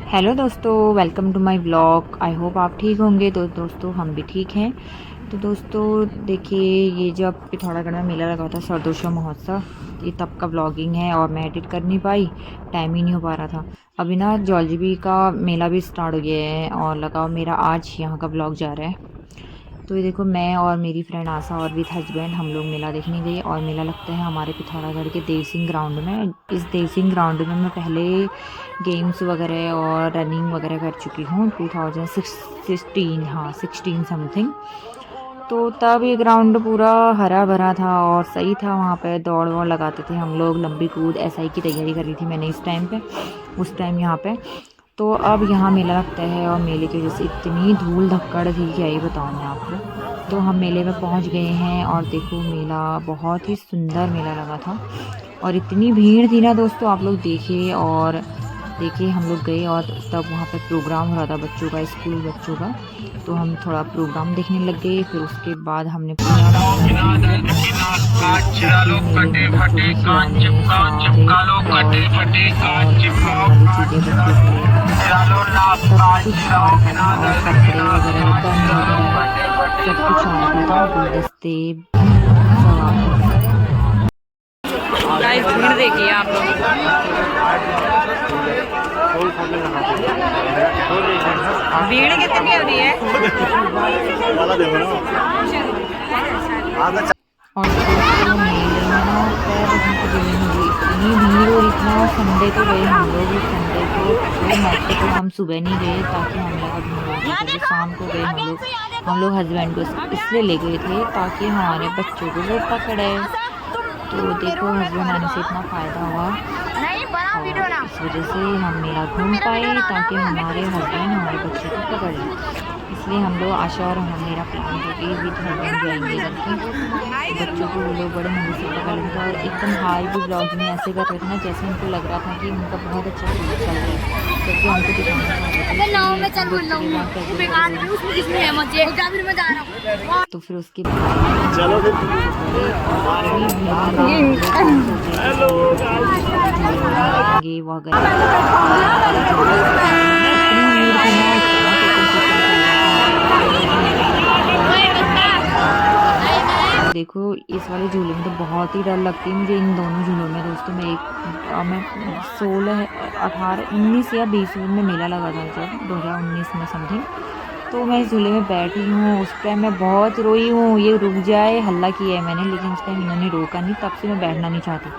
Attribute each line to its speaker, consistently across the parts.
Speaker 1: Hello दोस्तों, welcome to my vlog. I hope आप ठीक होंगे। तो दोस्तों हम भी ठीक हैं। तो दोस्तों देखिए, ये जो अब पिथौरागढ़ में मेला लगा था सरदोषा महोत्सव, ये तब का व्लॉगिंग है और मैं एडिट कर नहीं पाई, टाइम ही नहीं हो पा रहा था। अभी ना जॉलजीबी का मेला भी स्टार्ट हो गया है और लगाओ मेरा आज यहाँ का व्लॉग जा रहा है। तो ये देखो, मैं और मेरी फ्रेंड आशा और विद हस्बैंड हम लोग मेला देखने गए। और मेला लगता है हमारे पिथौरागढ़ के देव सिंह ग्राउंड में। इस देव सिंह ग्राउंड में मैं पहले गेम्स वगैरह और रनिंग वगैरह कर चुकी हूँ 2016, हाँ 16 समथिंग। तो तब ये ग्राउंड पूरा हरा भरा था और सही था। वहाँ पे दौड़ वौड़ लगाते थे हम लोग, लंबी कूद एसआई की तैयारी कर रही थी मैंने इस टाइम पे, उस टाइम यहाँ पे। तो अब यहाँ मेला लगता है और मेले की वजह से इतनी धूल धक्कड़ थी, क्या ही बताऊँ मैं आपको। तो हम मेले में पहुँच गए हैं और देखो मेला बहुत ही सुंदर मेला लगा था और इतनी भीड़ थी ना दोस्तों, आप लोग देखिए। और देखिए हम लोग गए और तब वहाँ पे प्रोग्राम हो रहा था बच्चों का, स्कूल बच्चों का। तो हम थोड़ा प्रोग्राम देखने लग गए। फिर उसके बाद हमने सब कुछ आया था, गुलदस्ते भीड़ देखिए आप लोग। भीड़ कितनी हो रही है और इतनी भीड़ और इतना। संडे को गए हम लोग, संडे को मंडे को हम सुबह नहीं गए ताकि हम लोग शाम को गए। हम लोग हस्बैंड को इसलिए ले गए थे ताकि हमारे बच्चों को वो पकड़े। तो देखो हस्बैंड आने से इतना फ़ायदा हुआ और इस वजह से हम मेला घूम पाए ताकि हमारे हस्बैंड हमारे बच्चे को पकड़ लें। इसलिए हम लोग आशा और हम मेरा प्लान है कि विद हस्बैंड जाएंगे करके बच्चों को वो लोग बड़े मज़े से पकड़ लेंगे। और एकदम हाई भी ब्लॉग में ऐसे कर रहे थे ना जैसे उनको लग रहा था कि उनका बहुत अच्छा चल रहा है, क्योंकि हमको दिखाना। तो फिर उसके बाद चलो देखो इस वाले झूले में तो बहुत ही डर लगती है मुझे। इन दोनों झूलों में दोस्तों मैं 16, 18, 19 या 20 में मेला लगा था जब 2019 में समथिंग। तो मैं इस झूले में बैठी हूँ, उस टाइम मैं बहुत रोई हूँ, ये रुक जाए हल्ला किया है मैंने, लेकिन उस टाइम इन्होंने रोका नहीं, तब से मैं बैठना नहीं चाहती।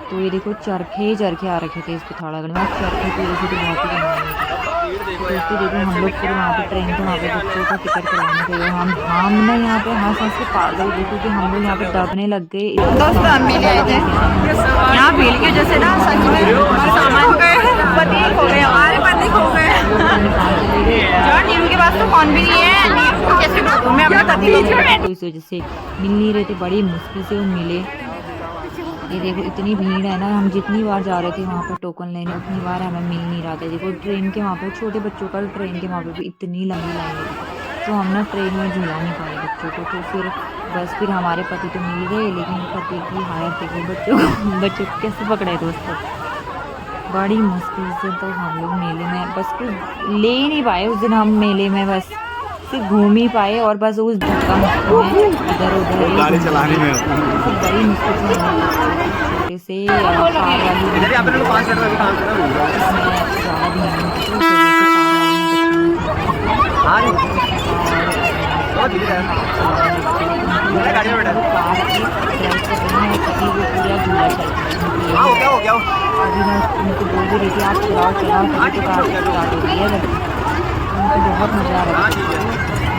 Speaker 1: तो ये देखो चरखे आ रखे थे इस पिथौरागढ़ में, चरखे की वजह से तो बहुत ही दोस्तों। देखो हम लोग फिर वहाँ पे ट्रेन थे, वहाँ पे बच्चों का टिकट कराने के लिए हमने यहाँ पे हंस हंस के पागल। देखो कि हम लोग यहाँ पे दबने लग गए।
Speaker 2: दोस्तों हम मिले आए थे यहाँ भीड़ की वजह से ना, सच में सामान पति खो गए, हमारे पति खो गए यार। नीम के पास तो फोन भी नहीं है, कैसे मैं अपना पति।
Speaker 1: तो इस वजह से मिल नहीं रहे थे, बड़ी मुश्किल से वो मिले। ये देखो इतनी भीड़ है ना, हम जितनी बार जा रहे थे वहाँ पर टोकन लेने उतनी बार हमें मिल नहीं रहा था। देखो ट्रेन के वहाँ पर छोटे बच्चों का ट्रेन के वहाँ पर भी इतनी लंबी लाइन थी, तो हम ना ट्रेन में झूला नहीं पाए बच्चों को। तो फिर हमारे पति तो मिल गए, लेकिन पति की हालत देखो, बच्चों को कैसे पकड़े दोस्तों, बड़ी मुश्किल से। तो हम लोग मेले में बस कुछ ले ही नहीं पाए उस दिन, हम मेले में बस सिर्फ घूम ही पाए और बस उस धक्का मुक्की में इधर उधर गाड़ी चलाने में बड़ी मुश्किल से छोटे से कार अभी मैं उनको बोल भी रही थी आप चलाओ तो कार स्टार्ट हो रही है, उनको बहुत मज़ा आ रहा है।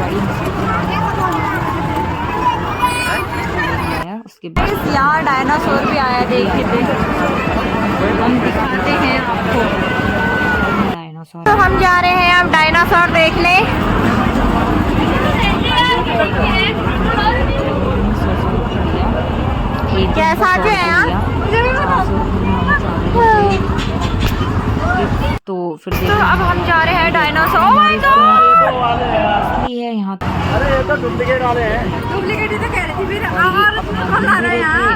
Speaker 1: बड़ी मुश्किल से उसके बाद
Speaker 2: यहाँ डायनासोर भी आया, देखिए हम दिखाते हैं आपको।
Speaker 1: डायनासोर
Speaker 2: तो हम जा रहे हैं अब डायनासोर देखने। कैसा जो है यार,
Speaker 1: तो फिर
Speaker 2: तो अब हम जा रहे हैं डायनासोर।
Speaker 1: है यहाँ तो
Speaker 3: अरे ये तो डुप्लीकेट वाले हैं।
Speaker 2: डुप्लीकेट ही तो कह रही थी फिर।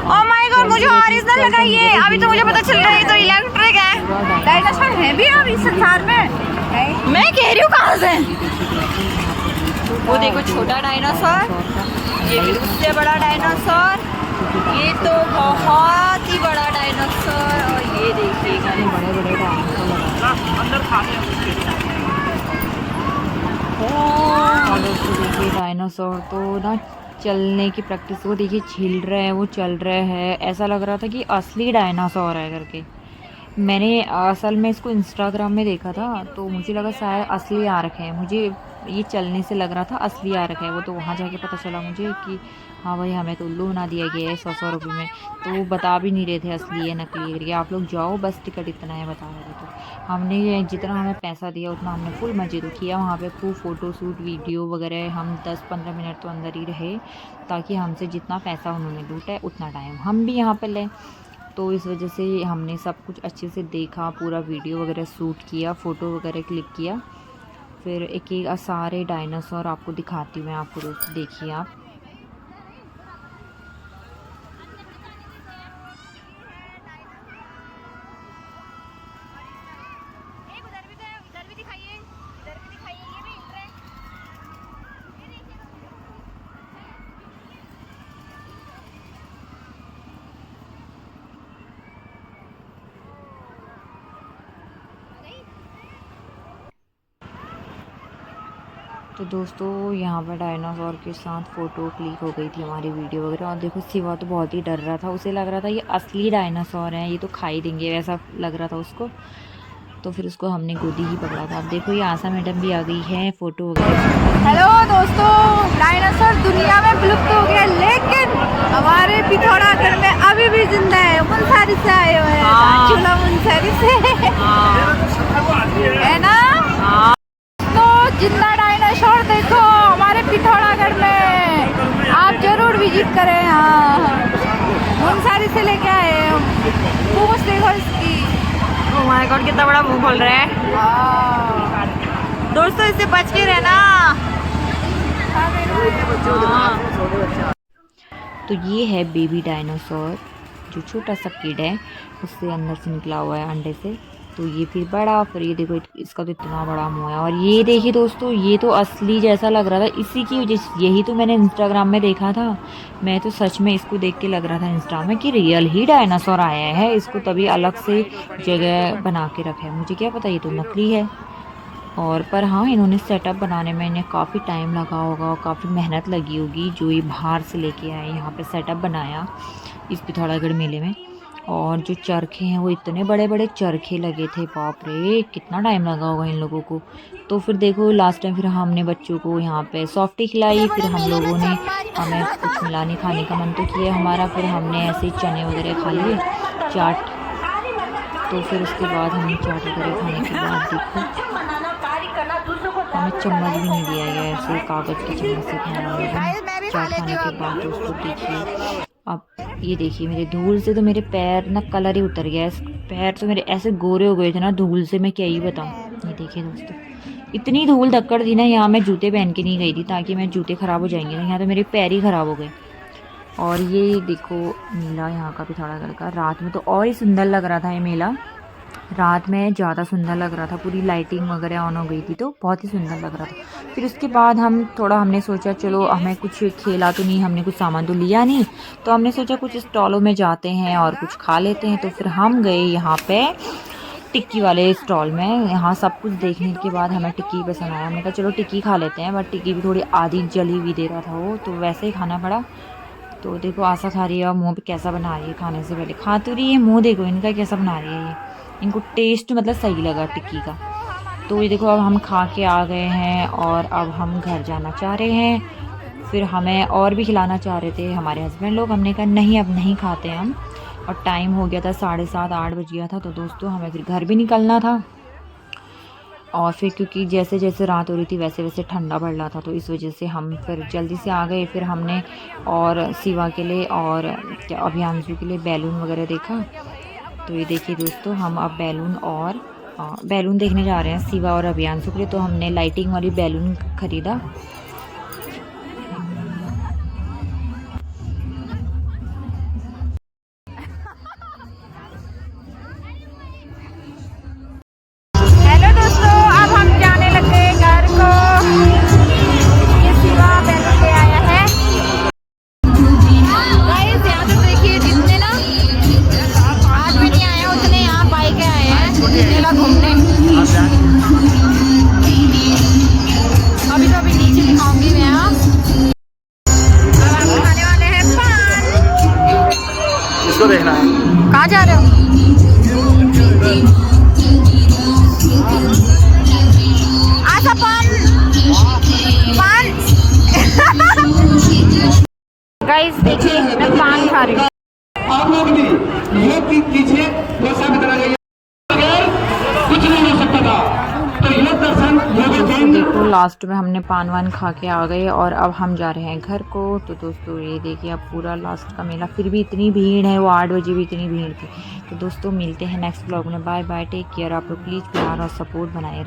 Speaker 2: ओह माय गॉड, मुझे ओरिजिनल लगाइए, अभी तो मुझे पता चल रहा है तो इलेक्ट्रिक है।
Speaker 1: पूरा
Speaker 2: डायनासोर है भी अब इस संसार में? मैं कह रही हूँ कहाँ से? वो देखो छोटा डायनासोर, ये भी उससे बड़ा डायनासोर, ये तो बहुत ही बड़ा डायनासोर, और ये देखिएगा
Speaker 1: बड़े बड़े डायनासोर
Speaker 3: अंदर खाने
Speaker 1: और दोस्तों देखिए डायनासोर तो ना चलने की प्रैक्टिस, वो देखिए छिल रहे हैं, वो चल रहे हैं, ऐसा लग रहा था कि असली डायनासोर है करके। मैंने असल में इसको इंस्टाग्राम में देखा था तो मुझे लगा शायद असली आ रखे हैं, मुझे ये चलने से लग रहा था असली आ रखे हैं। वो तो वहाँ जाके पता चला मुझे कि हाँ भाई हमें तो उल्लू बना दिया गया है 100 रुपये में, तो वो बता भी नहीं रहे थे असली है नकली करके। आप लोग जाओ बस टिकट इतना है बता रहे थे। तो हमने जितना हमें पैसा दिया उतना हमने फुल मज़े तो किया वहाँ पे, खूब फ़ोटो शूट वीडियो वगैरह। हम 10-15 मिनट तो अंदर ही रहे ताकि हमसे जितना पैसा उन्होंने लूटा है उतना टाइम हम भी यहाँ पर लें। तो इस वजह से हमने सब कुछ अच्छे से देखा, पूरा वीडियो वगैरह शूट किया, फ़ोटो वगैरह क्लिक किया। फिर एक एक सारे डायनासोर आपको दिखाती हूँ मैं, आपको दोस्तों देखिए आप। तो दोस्तों यहाँ पर डायनासोर के साथ फ़ोटो क्लिक हो गई थी हमारी, वीडियो वगैरह। और देखो सिवा तो बहुत ही डर रहा था, उसे लग रहा था ये असली डायनासोर हैं, ये तो खा ही देंगे ऐसा लग रहा था उसको। तो फिर उसको हमने गोदी ही पकड़ा था। अब देखो ये आशा मैडम भी आ गई है, फ़ोटो वगैरह।
Speaker 2: हेलो दोस्तों, डायनासोर दुनिया में विलुप्त हो गया, लेकिन हमारे पिथौरागढ़ में अभी भी जिंदा है। मुनस्यारी से आए हुए हैं, चूल्हा मुनस्यारी से है ना। तो जिंदा डायनासोर देखो हमारे पिथौरागढ़ में, आप जरूर विजिट करें। हाँ मुनस्यारी से लेके आए हम, पूछ देखो इसकी। ओह माय गॉड कितना बड़ा मुंह खोल रहा है। दोस्तों इससे बच के रहना।
Speaker 1: तो ये है बेबी डायनासोर, जो छोटा सा किड है, उससे अंदर से निकला हुआ है अंडे से। तो ये फिर बड़ा, फिर ये देखो इसका तो इतना बड़ा मुंह है। और ये देखिए दोस्तों, ये तो असली जैसा लग रहा था, इसी की वजह से, यही तो मैंने इंस्टाग्राम में देखा था। मैं तो सच में इसको देख के लग रहा था इंस्टा में कि रियल ही डायनासोर आया है, इसको तभी अलग से जगह बना के रखा है। मुझे क्या पता ये तो नकली है। और पर हाँ, इन्होंने सेटअप बनाने में इन्हें काफ़ी टाइम लगा होगा और काफ़ी मेहनत लगी होगी, जो ये बाहर से लेके आए यहाँ पे सेटअप बनाया इस पिथौरागढ़ मेले में। और जो चरखे हैं वो इतने बड़े बड़े चरखे लगे थे, बाप रे कितना टाइम लगा होगा इन लोगों को। तो फिर देखो लास्ट टाइम फिर हमने बच्चों को यहाँ पे सॉफ्टी खिलाई, फिर हम लोगों ने, हमें कुछ मिला नहीं, खाने का मन तो किया हमारा, फिर हमने ऐसे चने वगैरह खा लिए, चाट। तो फिर उसके बाद हमने चाट वगैरह खाने के बाद देखो हमें चम्मच भी नहीं दिया गया, ऐसे कागज़ के चम्मच से खाना। चाट खाने के बाद दोस्तों देखिए, अब ये देखिए मेरे धूल से तो मेरे पैर ना कलर ही उतर गया है। पैर तो मेरे ऐसे गोरे हो गए थे ना धूल से, मैं क्या ही बताऊँ। ये देखिए दोस्तों, इतनी धूल धक्कड़ थी ना, यहाँ मैं जूते पहन के नहीं गई थी ताकि मेरे जूते ख़राब हो जाएंगे ना, यहाँ तो मेरे पैर ही ख़राब हो गए। और ये देखो मेला यहाँ का पिथौरागढ़ का, रात में तो और ही सुंदर लग रहा था ये मेला, रात में ज़्यादा सुंदर लग रहा था, पूरी लाइटिंग वगैरह ऑन हो गई थी तो बहुत ही सुंदर लग रहा था। फिर उसके बाद हमने सोचा चलो हमें कुछ खेला तो नहीं, हमने कुछ सामान तो लिया नहीं, तो हमने सोचा कुछ स्टॉलों में जाते हैं और कुछ खा लेते हैं। तो फिर हम गए यहाँ पे टिक्की वाले स्टॉल में। यहाँ सब कुछ देखने के बाद हमें टिक्की पसंद आया, हमने कहा चलो टिक्की खा लेते हैं। बट टिक्की भी थोड़ी आधी जली हुई दे रहा था वो, तो वैसे ही खाना पड़ा। तो देखो आशा खा रही है, मुँह पे कैसा बना रही है, खाने से पहले खा तो रही है, मुँह देखो इनका कैसा बना रही है। ये इनको टेस्ट मतलब सही लगा टिक्की का। तो ये देखो अब हम खा के आ गए हैं और अब हम घर जाना चाह रहे हैं। फिर हमें और भी खिलाना चाह रहे थे हमारे हस्बैंड लोग, हमने कहा नहीं अब नहीं खाते हम। और टाइम हो गया था 7:30-8 बज गया था, तो दोस्तों हमें फिर घर भी निकलना था। और फिर क्योंकि जैसे जैसे रात हो रही थी वैसे वैसे ठंडा बढ़ रहा था, तो इस वजह से हम फिर जल्दी से आ गए। फिर हमने और सिवा के लिए और अभियांशु के लिए बैलून वगैरह देखा। तो ये देखिए दोस्तों, हम अब बैलून देखने जा रहे हैं सिवा और अभियांशु के लिए। तो हमने लाइटिंग वाली बैलून ख़रीदा।
Speaker 4: लोग भी योग कीजिए, वो साबित करना चाहिए बगैर कुछ नहीं हो सकता था। तो योग दर्शन योग
Speaker 1: दोस्तों
Speaker 4: ज्ञान
Speaker 1: देखो लास्ट में हमने पान वान खा के आ गए और अब हम जा रहे हैं घर को। तो दोस्तों ये देखिए अब पूरा लास्ट का मेला, फिर भी इतनी भीड़ है, वो 8 बजे भी इतनी भीड़ थी। तो दोस्तों मिलते हैं नेक्स्ट ब्लॉग में। Bye bye, take care. आप लोग प्लीज़ प्यार और सपोर्ट बनाए